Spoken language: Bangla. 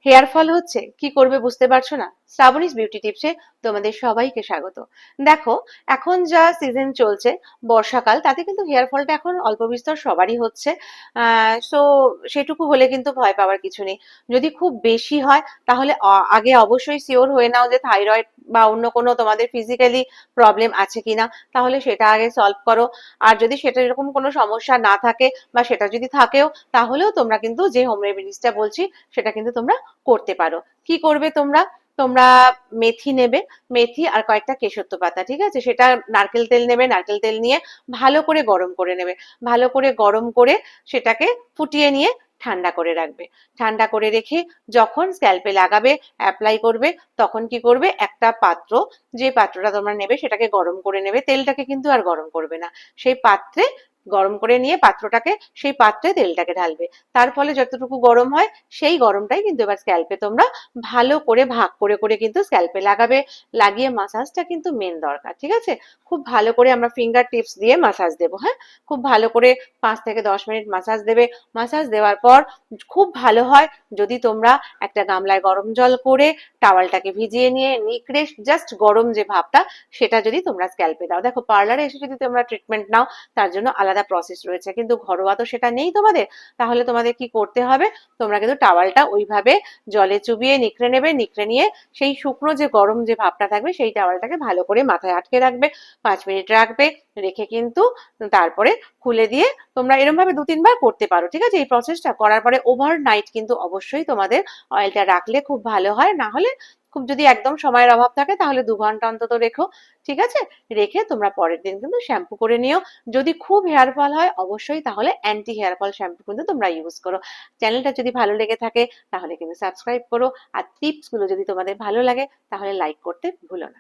হেয়ার ফল হচ্ছে, কি করবে বুঝতে পারছো না? শ্রাবণীস বিউটি টিপসে তোমাদের সবাইকে স্বাগত। দেখো, এখন যা সিজন চলছে বর্ষাকাল, তাতে কিন্তু হেয়ার ফলটা এখন অল্প বিস্তর সবারই হচ্ছে। সো সেটুকু হলে কিন্তু ভয় পাওয়ার কিছু নেই। যদি খুব বেশি হয় তাহলে আগে অবশ্যই শিওর হয়ে নাও যে থাইরয়েড বা অন্য কোনো তোমাদের ফিজিক্যালি প্রবলেম আছে কিনা, তাহলে সেটা আগে সলভ করো। আর যদি সেটা এরকম কোনো সমস্যা না থাকে বা সেটা যদি থাকেও, তাহলেও তোমরা কিন্তু যে হোম রেমেডিসটা বলছি সেটা কিন্তু তোমরা করতে পারো। কি করবে তোমরা? তোমরা মেথি নেবে, মেথি আর কয়েকটা কেশত্ব পাতা, ঠিক আছে? সেটা নারকেল তেল নেবে, নারকেল তেল নিয়ে ভালো করে গরম করে নেবে। ভালো করে গরম করে সেটাকে ফুটিয়ে নিয়ে ঠান্ডা করে রাখবে। ঠান্ডা করে রেখে যখন স্ক্যাল্পে লাগাবে, অ্যাপ্লাই করবে, তখন কি করবে, একটা পাত্র, যে পাত্রটা তোমরা নেবে সেটাকে গরম করে নেবে, তেলটাকে কিন্তু আর গরম করবে না। সেই পাত্রে গরম করে নিয়ে পাত্রটাকে, সেই পাত্রে তেলটাকে ঢালবে। তার ফলে যতটুকু গরম হয় সেই গরমটাই কিন্তু এবার স্ক্যাল্পে তোমরা ভালো করে ভাগ করে করে কিন্তু স্ক্যাল্পে লাগাবে। লাগিয়ে মাসাজটা কিন্তু মেন দরকার, ঠিক আছে? খুব ভালো করে আমরা ফিঙ্গার টিপস দিয়ে মাসাজ দেবো, হ্যাঁ? খুব ভালো করে 5 থেকে 10 মিনিট মাসাজ দেবে। মাসাজ দেওয়ার পর খুব ভালো হয় যদি তোমরা একটা গামলায় গরম জল করে টাওয়ালটাকে ভিজিয়ে নিয়ে নিকড়ে জাস্ট গরম যে ভাবটা, সেটা যদি তোমরা স্ক্যাল্পে দাও। দেখো, পার্লারে এসে যদি তোমরা ট্রিটমেন্ট নাও তার জন্য আলাদা প্রসেস রয়েছে, কিন্তু ঘরোয়া তো সেটা নেই তোমাদের। তাহলে তোমাদের কি করতে হবে? তোমরা কিন্তু টাওয়ালটা ওইভাবে জলে চুবিয়ে নিখড়ে নেবে, নিখড়ে নিয়ে সেই শুকনো যে গরম যে ভাবটা থাকবে সেই টাওয়ালটাকে ভালো করে মাথায় আটকে রাখবে। 5 মিনিট রাখবে, রেখে কিন্তু তারপরে খুলে দিয়ে তোমরা এরকম ভাবে 2-3 বার করতে পারো, ঠিক আছে? এই প্রসেসটা করার পরে ওভারনাইট কিন্তু অবশ্যই তোমাদের অয়েলটা রাখলে খুব ভালো হয়। না হলে খুব যদি একদম সময়ের অভাব থাকে তাহলে 2 ঘন্টা অন্তত রেখো, ঠিক আছে? রেখে তোমরা পরের দিন কিন্তু শ্যাম্পু করে নিও। যদি খুব হেয়ার ফল হয় অবশ্যই তাহলে অ্যান্টি হেয়ার ফল শ্যাম্পু কিন্তু তোমরা ইউজ করো। চ্যানেলটা যদি ভালো লেগে থাকে তাহলে কিন্তু সাবস্ক্রাইব করো। আর টিপস গুলো যদি তোমাদের ভালো লাগে তাহলে লাইক করতে ভুলো না।